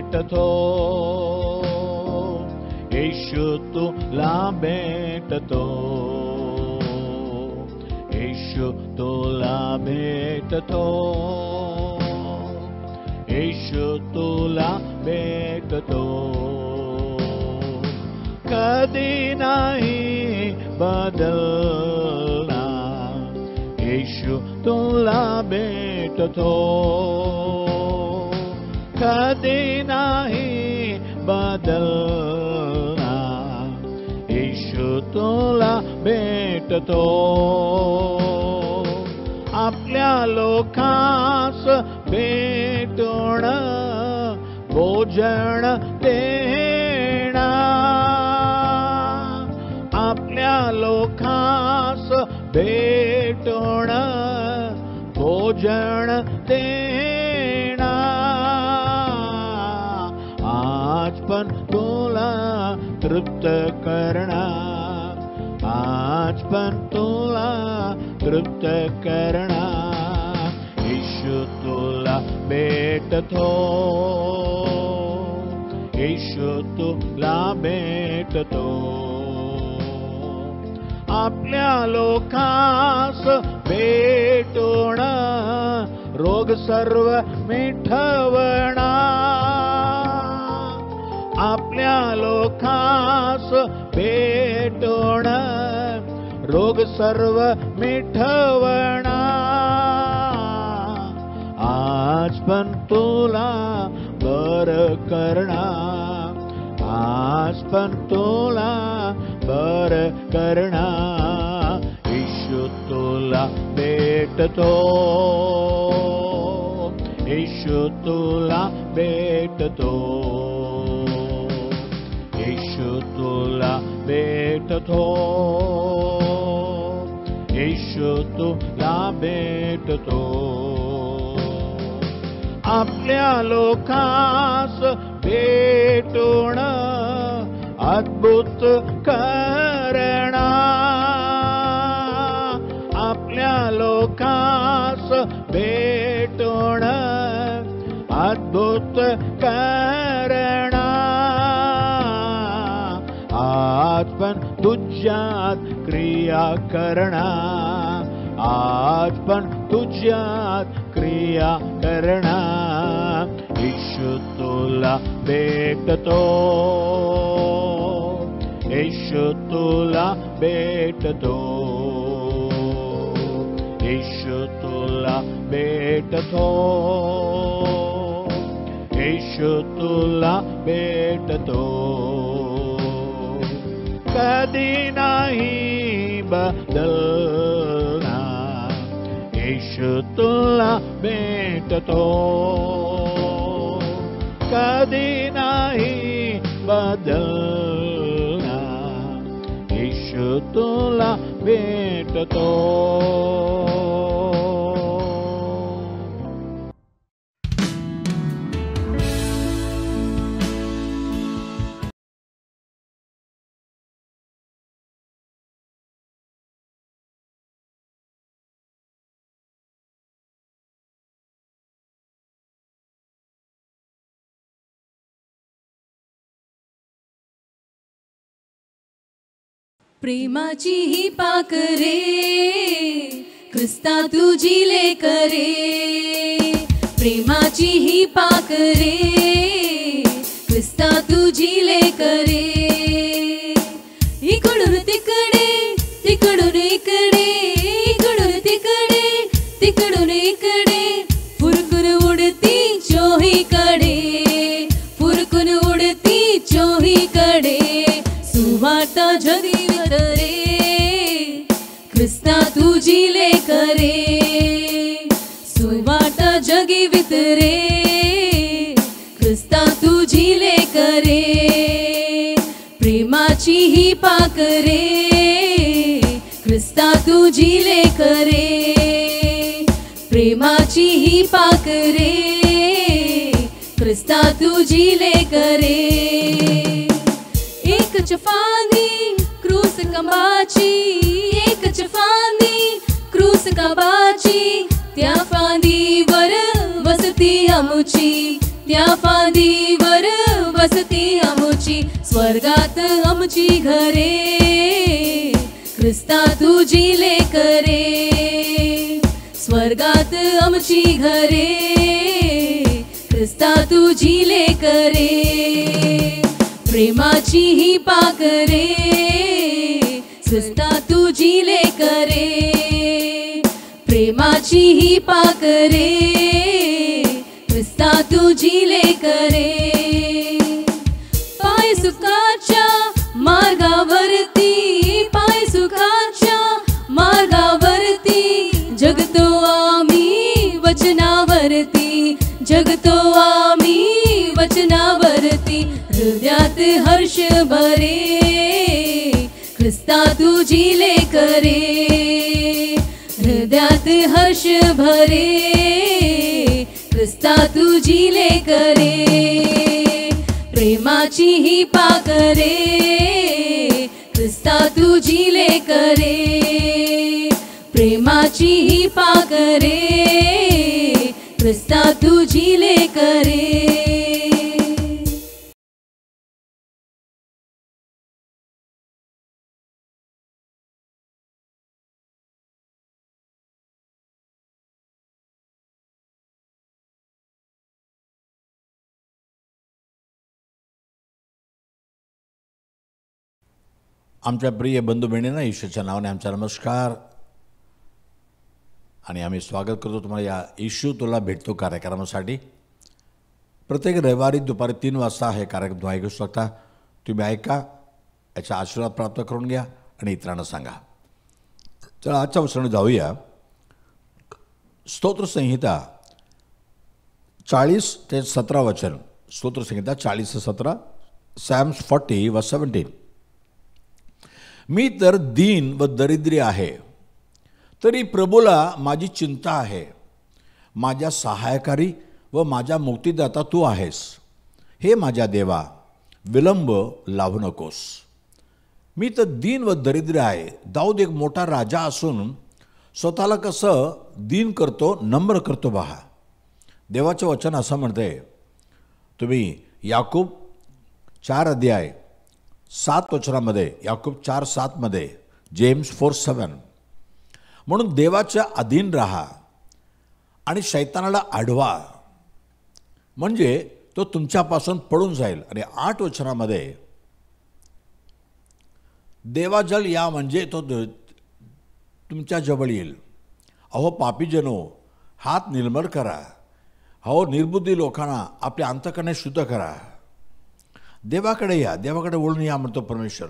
भेटतो, येशू तुला भेटतो, येशू तुला भेटतो, येशू तुला भेटतो. कधी नाही बदलणार, येशू तुला भेटतो, कधी नाही बदलणार, येशू तुला भेटतो. आपल्या लोकांस भेटून भोजन देणार, आपल्या लोकांस भेटून भोजन देणार. आज पण तुला तृप्त करणार, आज पण तुला तृप्त करणार. येशू तुला भेटतो, येशू तुला भेटतो. आपल्या लोकांस भेटून रोग सर्व मिटवणार, आपल्या लोकांस भेटून रोग सर्व मिटवणार. आज पण तुला बरं करणार, आज पण तुला बरं करणार. येशू तुला भेटतो, येशू तुला भेटतो, येशू तुला भेटतो, येशू तुला भेटतो. आपल्या लोकांस भेटून अद्भुत करणार, आपल्या लोकांस भेटून अद्भुत करणार. आज पण तुझ्यात क्रिया करणार, आज पण तुझ्यात क्रिया करणार. येशू तुला भेटतो, येशू तुला भेटतो, येशू तुला भेटतो, येशू तुला भेटतो. कधी नाही बदलणार, येशू तुला भेटतो, कधी नाही बदलणार, येशू तुला भेटतो. प्रेमाची ही पाखरे ख्रिस्ता तुझी लेकरे, प्रेमाची ही पाखरे ख्रिस्ता तुझी लेकरे. इकडून तिकडे तिकडून इकडे, इकडून तिकडे तिकडून इकडे, फुरकून उडती चोहीकडे, फुरकून उडती चोहीकडे. सुवार्ता जगवित रे ख्रिस्ता तुझी लेकरे, सुवार्ता जगवित रे ख्रिस्ता तुझी लेकरे. प्रेमाची ही पाखरे ख्रिस्ता तुझी लेकरे, प्रेमाची ही पाखरे ख्रिस्ता तुझी लेकरे. एक चफानी क्रूस कंबाची, एक चफानी क्रूस कंबाची, त्या फांदीवर वसती आमची, त्या फांदीवर स्वर्गात आमची घरे ख्रिस्ता तुझी लेकरे स्वर्गात आमची घरे ख्रिस्ता तुझी लेकरे प्रेमाची ही पाकरे ख्रिस्ता तुझी लेकरे प्रेमाची ही पाकरे ख्रिस्ता तुझी लेकरे पाय सुखाच्या मार्गावरती पाय सुखाच्या मार्गावरती जगतो आम्ही वचनावरती जगतो आम्ही वचनावरती हृदयात हर्ष भरे ख्रिस्ता तुझी लेकरे हृदयात हर्ष भरे ख्रिस्ता तुझी लेकरे प्रेमाची ही पाकरे ख्रिस्ता तुझी लेकरे प्रेमाची ही पाकरे ख्रिस्ता तुझी लेकरे आमच्या प्रिय बंधू बहिणींना येशूच्या नावाने आमचा नमस्कार आणि आम्ही स्वागत करतो तुम्हाला या येशू तुला भेटतो कार्यक्रमासाठी. प्रत्येक रविवारी दुपारी 3 वाजता हे कार्यक्रम तुम्ही ऐकू शकता. तुम्ही ऐका, याचा आशीर्वाद प्राप्त करून घ्या आणि इतरांना सांगा. चला आजच्या वचनात जाऊया. स्तोत्रसंहिता 40 ते 17 वचन. स्तोत्रसंहिता 40 ते 17. Psalms 40 verse 17. मी तर दीन व दरिद्री आहे, तरी प्रभूला माझी चिंता आहे. माझ्या सहायकारी व माझ्या मुक्तिदाता तू आहेस. हे माझ्या देवा, विलंब लावू नकोस. मी तर दीन व दरिद्री आहे. दाऊद एक मोठा राजा असून स्वतःला कसं दीन करतो, नम्र करतो पहा. देवाचं वचन असं म्हणते, तुम्ही याकूब 4 अध्याय 7 वचनामध्ये, याकूब 4:7 मध्ये, जेम्स 4:7, म्हणून देवाच्या अधीन राहा आणि शैतानाला अडवा म्हणजे तो तुमच्यापासून पळून जाईल. आणि 8 वचनामध्ये देवाजल या म्हणजे तो तुमच्या जवळ येईल. अहो पापीजनो, हात निर्मळ करा. अहो निर्बुद्धी लोकांना आपल्या अंतःकरणे शुद्ध करा. देवाकडे या, देवाकडे वळून या म्हणतो परमेश्वर.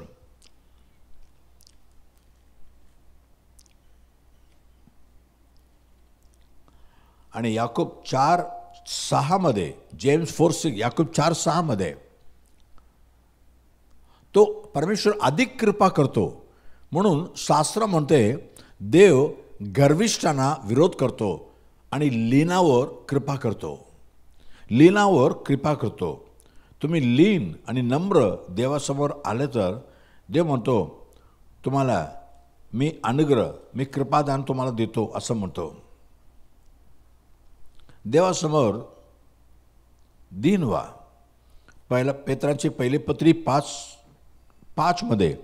आणि याकूब 4:6 मध्ये, जेम्स 4:6, याकूब 4:6 मध्ये तो परमेश्वर अधिक कृपा करतो. म्हणून शास्त्र म्हणते, देव गर्विष्ठांना विरोध करतो आणि लीनावर कृपा करतो. लीनावर कृपा करतो. तुम्ही लीन आणि नम्र देवासमोर आले तर देव म्हणतो, तुम्हाला मी अनुग्रह, मी कृपादान तुम्हाला देतो असं म्हणतो. देवासमोर दीन व्हा. पेत्राची पहिली पत्री 5:5 मध्ये,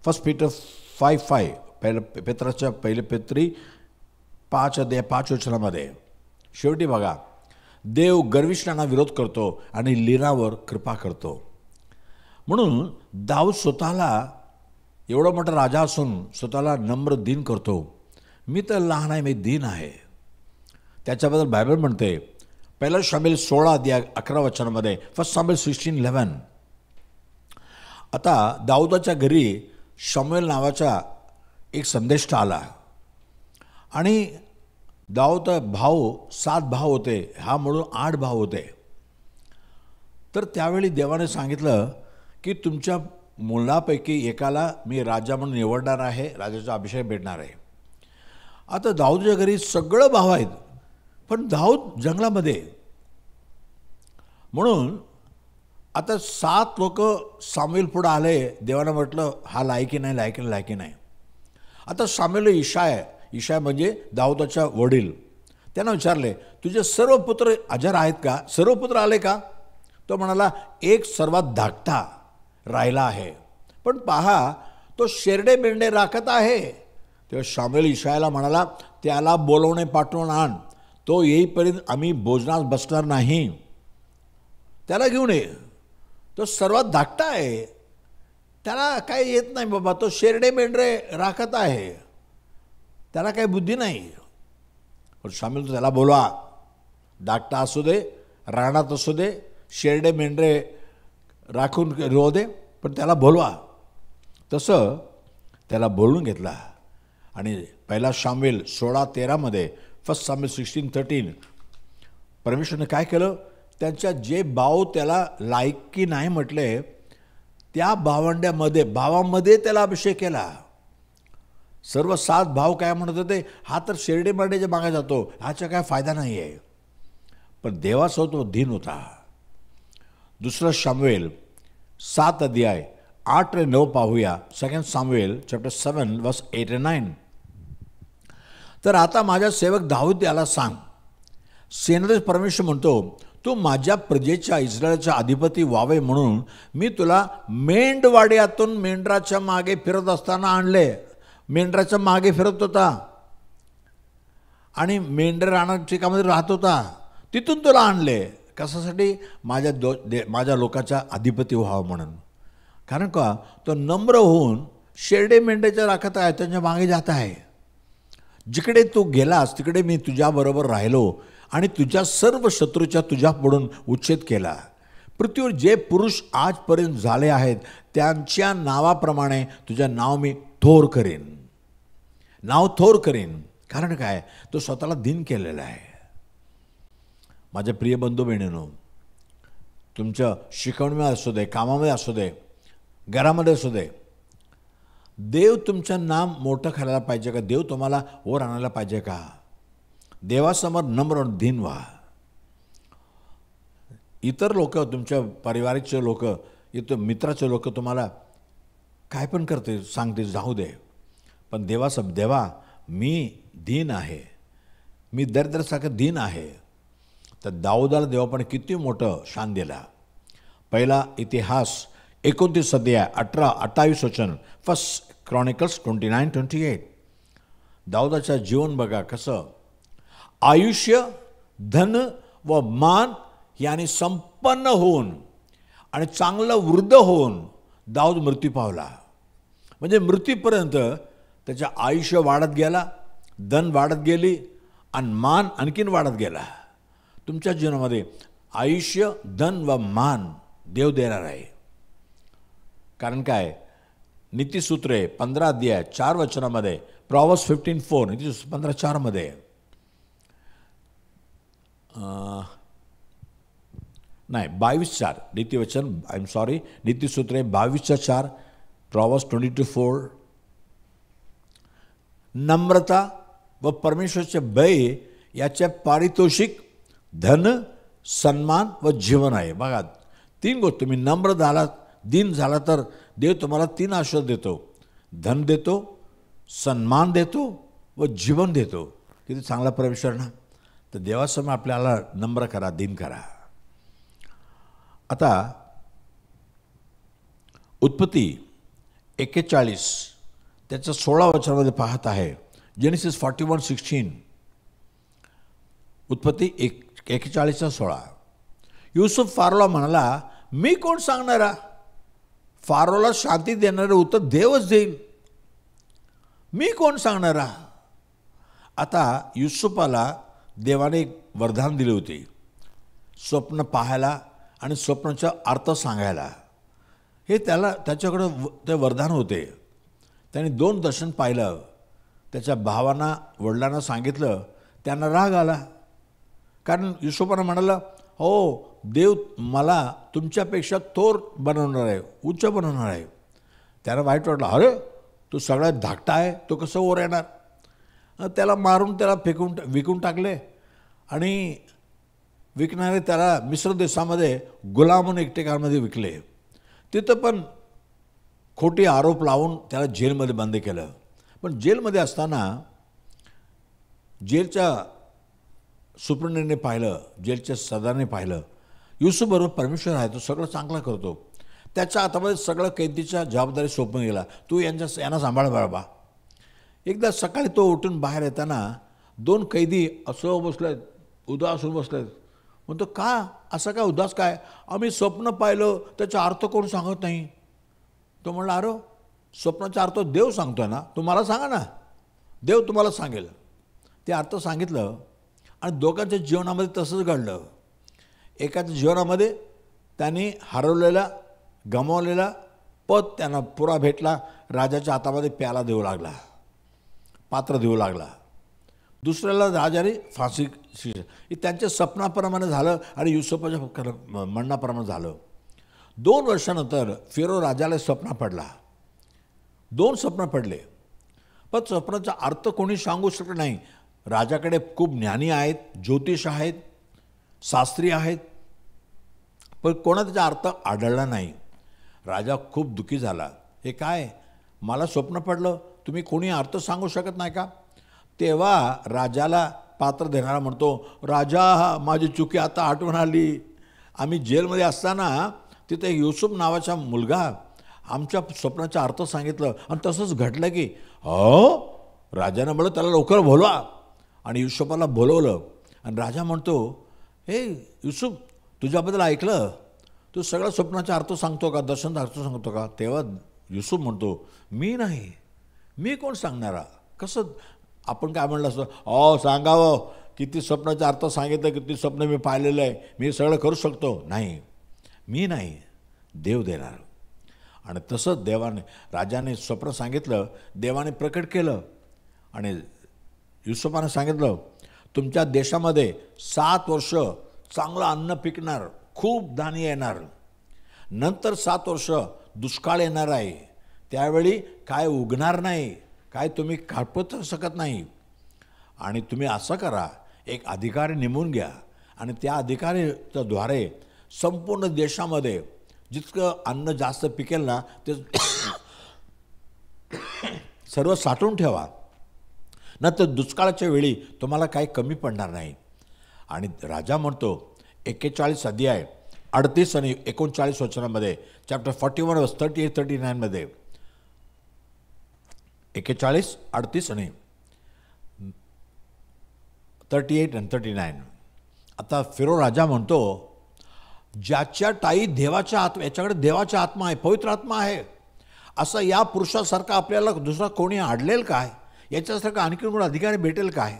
1 Peter 5:5, पेत्राच्या पहिली पत्री 5 अध्याय 5 वचनामध्ये शेवटी बघा, देव गर्विष्ठांना विरोध करतो आणि लीनावर कृपा करतो. म्हणून दाऊद स्वतःला एवढा मोठा राजा असून स्वतःला नम्र दीन करतो. मी तर लहान आहे, मी दीन आहे. त्याच्याबद्दल बायबल म्हणते, 1 शामुएल 16 अध्याय 11 वचनामध्ये, 1 शामुएल 16:11. आता दाऊदाच्या घरी शमूएल नावाचा एक संदेष्टा आला आणि दाऊद भाऊ 7 भाऊ होते, हा म्हणून 8 भाऊ होते. तर त्यावेळी देवाने सांगितलं की तुमच्या मुलापैकी एकाला मी राजा म्हणून निवडणार आहे, राजाचा अभिषेक भेटणार आहे. आता दाऊदच्या घरी सगळं भाव आहेत, पण दाऊद जंगलामध्ये. म्हणून आता 7 लोक सामुएल पुढे आले. देवानं म्हटलं हा लायकी नाही. आता सामुएल इशाय म्हणजे दाऊदाच्या वडील, त्यांना विचारले, तुझे सर्व पुत्र हजर आहेत का, सर्व पुत्र आले का? तो म्हणाला, एक सर्वात धाकटा राहिला आहे. पण पहा, तो शेरडे मेंढे राखत आहे. तेव्हा शामूएल इशायाला म्हणाला, त्याला बोलवणे पाठवून आण, तो येईपर्यंत आम्ही भोजनास बसणार नाही. त्याला घेऊन ये, तो सर्वात धाकटा आहे, त्याला काही येत नाही बाबा, तो शेरडे मेंढरे राखत आहे, त्याला काही बुद्धी नाही. पण शामूएल त्याला बोलवा, धाकटा असू दे, रानात असू दे, शेरडे मेंढरे राखून राहू दे, पण त्याला बोलवा. तसं त्याला बोलून घेतला. आणि पहिला शामूएल 16:13 फर्स्ट शामूएल 16:13 परमेश्वरने काय केलं, त्यांच्या जे भाव त्याला लायकी नाही म्हटले त्या भावामध्ये त्याला अभिषेक केला. सर्व 7 भाव काय म्हणत होते, हा तर शेरडे मेंढ्याच्या मागे जातो, ह्याचा काय फायदा नाही आहे. पण देवाचा तो दिन होता. दुसरा शामूएल 7:8-9 पाहूया. 2 शामूएल चॅप्टर 7 वर्स 8 and 9. तर आता माझ्या सेवक दाऊद याला सांग, सेनाधीश परमेश्वर म्हणतो, तू माझ्या प्रजेच्या इस्रायलचा अधिपती व्हावे म्हणून मी तुला मेंढवाड्यातून मेंढराच्या मागे फिरत असताना आणले. मेंढराच्या मागे फिरत होता आणि मेंढर राहण्याच्या ठिकाणामध्ये राहत होता, तिथून तुला आणले. कशासाठी? माझ्या लोकांचा अधिपती व्हावं म्हणून. कारण का, तो नम्र होऊन शेरडे मेंढ्याच्या राखत आहे, त्यांच्या मागे जात आहे. जिकडे तू गेलास तिकडे मी तुझ्याबरोबर राहिलो आणि तुझ्या सर्व शत्रूच्या तुझ्यापुढून उच्छेद केला. पृथ्वीवर जे पुरुष आजपर्यंत झाले आहेत त्यांच्या नावाप्रमाणे तुझं नाव मी थोर करेन. नाव थोर करेन. कारण काय, तो स्वतःला दिन केलेला आहे. माझ्या प्रिय बंधू बहिणींनो, तुमच्या शिकवणीमध्ये असू दे, कामामध्ये असू दे, घरामध्ये असू दे, देव तुमचं नाम मोठं करायला पाहिजे का? देव तुम्हाला वर आणायला पाहिजे का? देवासमोर नम्र दिन व्हा. इतर लोक, तुमच्या परिवाराचे लोक, इतर मित्राचे लोक तुम्हाला काय पण करते, सांगते, जाऊ दे. पण देवा मी दीन आहे, मी दरिद्रासारखं दीन आहे. तर दाऊदाला देवापणे किती मोठं शान दिला. पहिला इतिहास 29:18-28 फर्स्ट क्रॉनिकल्स 29-28. दाऊदाचं जीवन बघा कसं. आयुष्य, धन व मान याने संपन्न होऊन आणि चांगलं वृद्ध होऊन दाऊद मृत्यू पावला. म्हणजे मृत्यूपर्यंत त्याचं आयुष्य वाढत गेला, धन वाढत गेली आणि मान आणखीन वाढत गेला. तुमच्या जीवनामध्ये आयुष्य, धन व मान देव देणार आहे. कारण काय, नीतिसूत्रे 15:4 प्रॉव्हर्ब्स 15:4 नीतिसूत्र 15:4 नाही 22:4 नीतिवचन, आय एम सॉरी, नीतिसूत्रे 22:4 प्रॉव्हर्ब्स 22:4. नम्रता व परमेश्वराचे भय याचे पारितोषिक धन, सन्मान व जीवन आहे. बघा 3 गोष्टी. तुम्ही नम्र झाला, दिन झाला तर देव तुम्हाला 3 आशीर्वाद देतो. धन देतो, सन्मान देतो व जीवन देतो. किती चांगला परमेश्वर ना. तर देवासमोर आपल्याला नम्र करा, दिन करा. आता उत्पत्ती 41 त्याचं 16 पाहत आहे. जेनेसिस 41:16. उत्पत्ती 41:16. युसुफ फारोला म्हणाला, मी कोण सांगणारा? फारोला शांती देणारे उत्तर देवच देईल, मी कोण सांगणारा? आता युसुफाला देवाने एक वरदान दिले होते, स्वप्न पाहायला आणि स्वप्नाचा अर्थ सांगायला. हे त्याच्याकडं ते वरदान होते. त्याने 2 दर्शन पाहिलं. त्याच्या भावांना, वडिलांना सांगितलं. त्यांना राग आला. कारण युसुफानं म्हणाला, हो देव मला तुमच्यापेक्षा थोर बनवणार आहे, उच्च बनवणार आहे. त्याला वाईट वाटलं. अरे तू सगळ्यात धाकटा आहे, तो कसं वर येणार? त्याला मारून त्याला विकून टाकले आणि विकणारे त्याला मिस्र देशामध्ये गुलाम म्हणून एकटेकामध्ये विकले. तिथं पण खोटी आरोप लावून त्याला जेलमध्ये बंद केलं. पण जेलमध्ये असताना जेलच्या सुपरिटेंडेंटने पाहिलं, जेलच्या सरदारने पाहिलं, युसुफ बरोबर परमेश्वर आहे, तो सगळं चांगलं करतो. त्याच्या हातामध्ये सगळं कैदीच्या जबाबदारी सोपून गेला. तू यांना सांभाळ बाबा. एकदा सकाळी तो उठून बाहेर येताना 2 कैदी असं बसलेत, उदास होऊन बसलेत. म्हणतो का असं काय उदास काय? आम्ही स्वप्न पाहिलं, त्याचा अर्थ कोण सांगत नाही. तो म्हणला अरे स्वप्नाचा अर्थ देव सांगतोय ना, तुम्हाला सांगा ना, देव तुम्हाला सांगेल. ते अर्थ सांगितलं आणि दोघांच्या जीवनामध्ये तसंच घडलं. एकाच्या जीवनामध्ये त्यांनी हरवलेला गमावलेला पद त्यांना पुरा भेटला. राजाच्या हातामध्ये प्याला देऊ लागला, पात्र देऊ लागला. दुसऱ्याला राजाने फाशी शिक्षा. हे त्यांच्या स्वप्नाप्रमाणे झालं आणि युसुफाच्या म्हणण्याप्रमाणे झालं. 2 वर्षानंतर फिरो राजाला स्वप्न पडला. 2 स्वप्न पडले, पण स्वप्नाचा अर्थ कोणी सांगू शकत नाही. राजाकडे खूप ज्ञानी आहेत, ज्योतिष आहेत, शास्त्री आहेत, पण कोणा त्याचा अर्थ आढळला नाही. राजा खूप दुःखी झाला. हे काय, मला स्वप्न पडलं, तुम्ही कोणी अर्थ सांगू शकत नाही का? तेव्हा राजाला पात्र देणारा म्हणतो, राजा माझी चुकी आता आठवण आली. आम्ही जेलमध्ये असताना तिथे युसुफ नावाचा मुलगा आमच्या स्वप्नाचा अर्थ सांगितलं आणि तसंच घडलं की हो. राजानं म्हणलं त्याला लवकर बोलवा आणि युसुफाला बोलवलं. आणि राजा म्हणतो, हे युसुफ तुझ्याबद्दल ऐकलं, तू सगळं स्वप्नाचा अर्थ सांगतो का, दर्शनाचा अर्थ सांगतो का? तेव्हा युसुफ म्हणतो, मी नाही, मी कोण सांगणारा. कसं आपण काय म्हणलं असतं, सांगावं किती स्वप्नाचा अर्थ सांगितलं, किती स्वप्न मी पाहिलेलं आहे, मी सगळं करू शकतो. नाही, मी नाही, देव देणार. आणि तसंच राजाने स्वप्न सांगितलं, देवाने प्रकट केलं आणि युसुफाने सांगितलं, तुमच्या देशामध्ये 7 वर्ष चांगलं अन्न पिकणार, खूप धान्य येणार. नंतर 7 वर्ष दुष्काळ येणार आहे, त्यावेळी काय उगणार नाही, काय तुम्ही कापत शकत नाही. आणि तुम्ही असं करा, एक अधिकारी नेमून घ्या आणि त्या अधिकाऱ्याच्या द्वारे संपूर्ण देशामध्ये जितकं अन्न जास्त पिकेल ना ते सर्व साठवून ठेवा, नंतर दुष्काळाच्या वेळी तुम्हाला काही कमी पडणार नाही. आणि राजा म्हणतो 41 अध्याय 38 आणि 39 वचनामध्ये, चॅप्टर 41 वर्स 38-39 मध्ये, 41, 38 आणि 38 आणि 39. आता फिरो राजा म्हणतो, ज्याच्या टाई देवाच्या आत्मा, याच्याकडे देवाचा आत्मा आहे, पवित्र आत्मा आहे, असं या पुरुषासारखा आपल्याला दुसरा कोणी आढळेल काय? याच्यासारखा आणखी कोण अधिकारी भेटेल काय?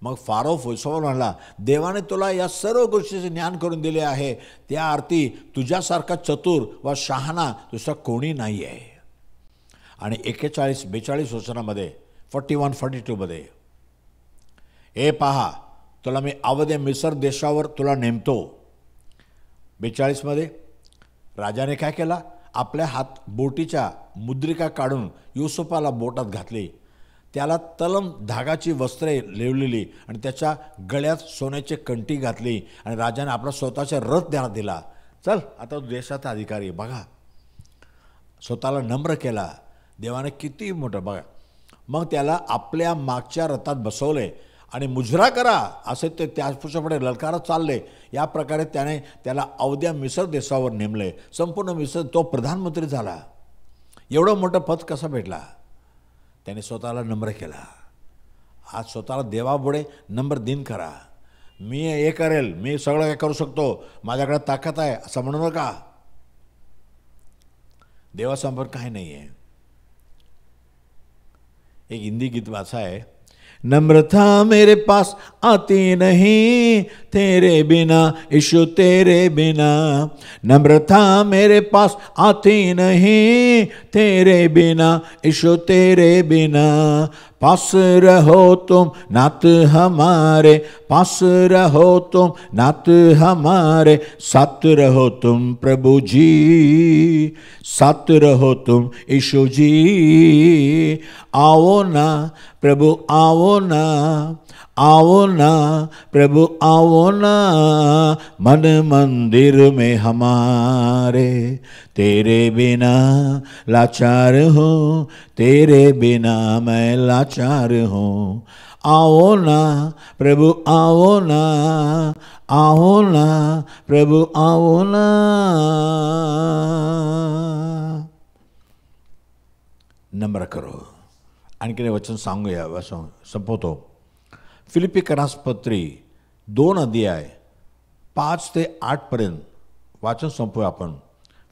मग फारो फुसवा म्हणला, देवाने तुला या सर्व गोष्टीचे ज्ञान करून दिले आहे, त्या अर्थी तुझ्यासारखा चतुर व शहाणा दुसरा कोणी नाही आहे. आणि 41-42 वचनामध्ये, 41-42 मध्ये, हे पहा तुला मी अवध्य मिसर देशावर तुला नेमतो. 42 मध्ये राजाने काय केला, आपल्या बोटीच्या मुद्रिका काढून युसुफाला बोटात घातली, त्याला तलम धागाची वस्त्रे लेवलेली आणि त्याच्या गळ्यात सोन्याची कंठी घातली आणि राजाने आपला स्वतःचा रथ देण्यात दिला. चल आता देशाचा अधिकारी. बघा, स्वतःला नम्र केला. देवाने किती मोठं बघा. मग त्याला आपल्या मागच्या रथात बसवले आणि मुजरा करा असे ते त्यापुढे ललकारत चालले. या प्रकारे त्याला अवध्या मिसर देशावर नेमले. संपूर्ण मिसर तो प्रधानमंत्री झाला. एवढं मोठं पद कसं भेटला? त्याने स्वतःला नम्र केला. आज स्वतःला देवापुढे नम्र दिन करा. मी हे करेल, मी सगळं काय करू शकतो, माझ्याकडे ताकद आहे असं म्हणू नका. देवासमोर काही नाही आहे. एक हिंदी गीत वाचा है, नम्रता मेरे पास आती नहीं तेरे बिना, ईशु तेरे बिना. नम्रता मेरे पास आती नहीं तेरे बिना, ईशु तेरे बिना. पास रहो तुम नात हमारे, पास रहो तुम नात हमारे, साथ रहो तुम प्रभु जी, साथ रहो तुम ईशु जी. आओ ना प्रभु आओ ना, आओ ना प्रभु आओ ना, मन मंदिर में हमारे. तेरे बिना लाचार हूँ, तेरे बिना मैं लाचार हूँ. आओ ना प्रभु आओ ना, आओ ना प्रभु आओ ना. नम्र करो. आणखीन वचन सांगूया, संपवतो. फिलिपिकरास पत्री 2 अध्याय 5 ते 8 पर्यंत वाचन संपवूया आपण.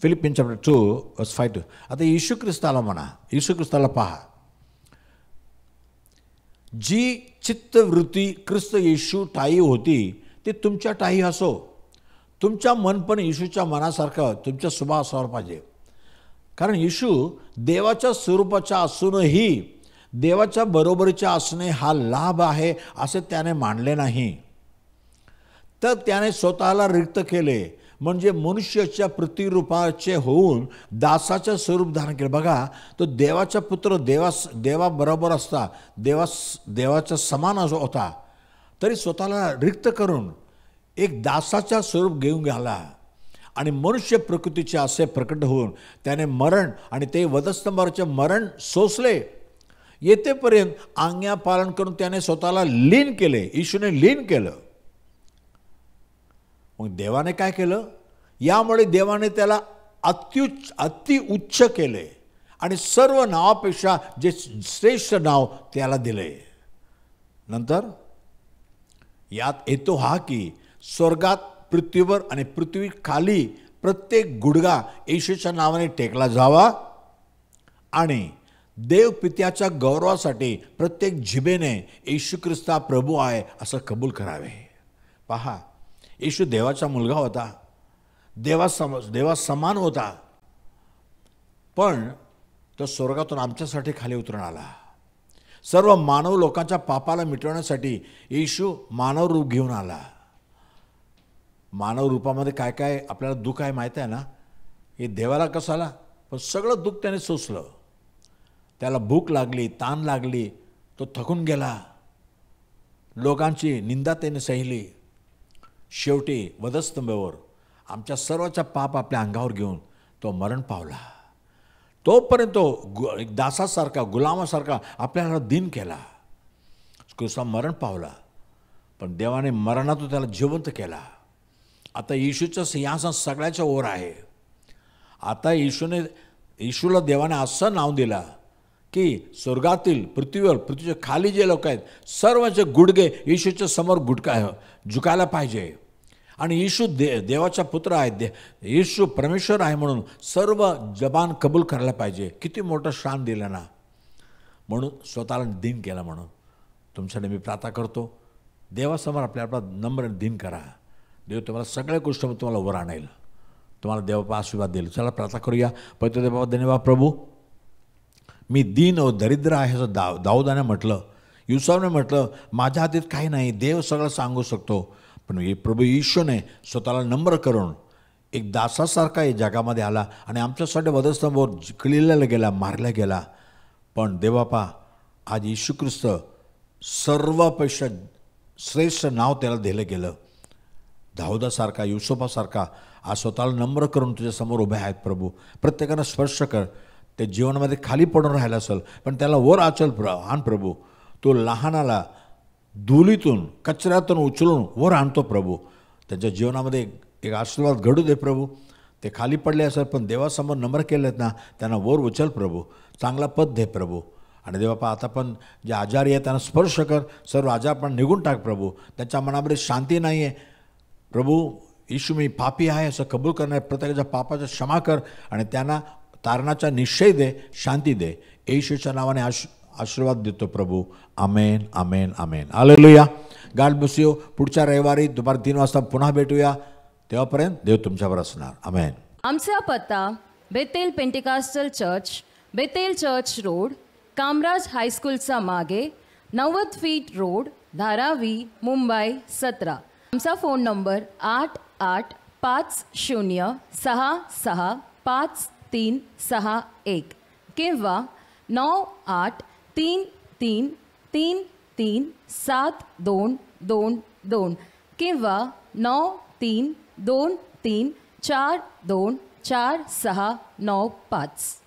फिलिपियन चॅप्टर 2 वर्स 5 to. आता येशू ख्रिस्ताला म्हणा, येशू ख्रिस्ताला पहा. जी चित्तवृत्ती ख्रिस्त येशू ठाई होती ती तुमच्या ठाई असो. तुमच्या मन पण येशूच्या मनासारखं तुमच्या स्वभावावर पाहिजे. कारण येशू देवाच्या स्वरूपाच्या असूनही देवाच्या बरोबरीच्या असणे हा लाभ आहे असे त्याने मानले नाही. तर त्याने स्वतःला रिक्त केले, म्हणजे मनुष्याच्या प्रतिरूपाचे होऊन दासाचे स्वरूप धारण केले. बघा, तो देवाचा पुत्र देवाबरोबर असता, देवाच्या समान होता, तरी स्वतःला रिक्त करून एक दासाचा स्वरूप घेऊन गेला आणि मनुष्य प्रकृतीचे असे प्रकट होऊन त्याने मरण आणि ते वधस्तंभावरचे मरण सोसले. येतेपर्यंत आज्ञा पालन करून त्याने स्वतःला लीन केले. येशूने लीन केलं. मग देवाने काय केलं? यामुळे देवाने त्याला अति उच्च केले आणि सर्व नावापेक्षा जे श्रेष्ठ नाव त्याला दिले. नंतर यात येतो हा की स्वर्गात, पृथ्वीवर आणि पृथ्वी खाली प्रत्येक गुडघा येशूच्या नावाने टेकला जावा आणि देव पित्याच्या गौरवासाठी प्रत्येक जिभेने येशू ख्रिस्ता प्रभू आहे असं कबूल करावे. पहा, येशू देवाचा मुलगा होता, देवा समान होता, पण तो स्वर्गातून आमच्यासाठी खाली उतरून आला. सर्व मानव लोकांच्या पापाला मिटवण्यासाठी येशू मानव रूप घेऊन आला. मानव रूपामध्ये काय काय आपल्याला दुःख आहे माहीत आहे ना? हे देवाला कसं आला, पण सगळं दुःख त्याने सोसलं. त्याला भूक लागली, ताण लागली, तो थकून गेला, लोकांची निंदा त्याने सहिली. शेवटी वधस्तंभावर आमच्या सर्वाच्या पाप आपल्या अंगावर घेऊन तो मरण पावला. तोपर्यंत तो एक दासासारखा, गुलामासारखा आपल्याला दिन केला. ख्रिस्ता मरण पावला, पण देवाने मरणातून त्याला जिवंत केला. आता येशूचं सिंहासन सगळ्याच्या वर आहे. आता येशूला देवाने असं नाव दिलं की स्वर्गातील, पृथ्वीवर, पृथ्वीच्या खाली जे लोक आहेत सर्वांचे गुडघे येशूच्या समोर झुकायला पाहिजे. आणि येशू देवाचा पुत्र आहे, येशू परमेश्वर आहे म्हणून सर्व जबान कबूल करायला पाहिजे. किती मोठं शान दिलं ना. म्हणून स्वतःला दिन केला. म्हणून तुमच्यासाठी मी प्रार्थना करतो, देवासमोर आपल्याला नम्र दिन करा. देव तुम्हाला सगळ्या गोष्टींमध्ये तुम्हाला वर आणेल, तुम्हाला देवाचा आशीर्वाद देईल. चला प्रार्थना करूया. पवित्र देवा, धन्यवाद प्रभू. मी दीन व दरिद्र आहे असं दाऊदाने म्हटलं, युसाफने म्हटलं, माझ्या हातीत काही नाही, देव सगळं सांगू शकतो. पण प्रभू येशूने स्वतःला नम्र करून एक दासासारखा या जगामध्ये आला आणि आमच्यासाठी वधस्तंभावर जिकलेला गेला, मारला गेला. पण देवापा, आज येशू ख्रिस्त सर्वापेक्षा श्रेष्ठ नाव त्याला दिलं गेलं. दाऊदासारखा, युसुफासारखा आज स्वतःला नम्र करून तुझ्यासमोर उभे आहेत प्रभू. प्रत्येकानं स्पर्श कर. ते जीवनामध्ये खाली पडून राहिलं असेल, पण त्याला वर आण प्रभू. तो लहानाला धुलीतून, कचऱ्यातून उचलून वर आणतो प्रभू. त्याच्या जीवनामध्ये एक आशीर्वाद घडू दे प्रभू. ते खाली पडले असेल, पण देवासमोर नम्र केले आहेत ना, त्यांना वर उचल प्रभू. चांगला पद दे प्रभू. आणि देवापा, आता पण जे आजारी आहेत त्यांना स्पर्श कर. सर्व आजार पण निघून टाक प्रभू. त्यांच्या मनामध्ये शांती नाही आहे प्रभू. येशू मी पापी आहे असं कबूल करणाऱ्या प्रत्येकाच्या पापाचा क्षमा कर आणि त्यांना तारणाचा निश्चय दे, शांती दे. येशूच्या नावाने आशीर्वाद देतो प्रभू. आमेन, आमेन, आमेन. हालेलुया. God bless you. पुढच्या रविवारी दुपारी 3 वाजता पुन्हा भेटूया. तेव्हापर्यंत देव तुमच्यावर असणार. आमेन. आमचा पत्ता Bethel Pentecostal church, Bethel church road, Kamaraj हायस्कूलचा मागे, 90 फीट रोड, धारावी, मुंबई 17. आमचा फोन नंबर 8856653531 किंवा 9833333722 किंवा 932334244695.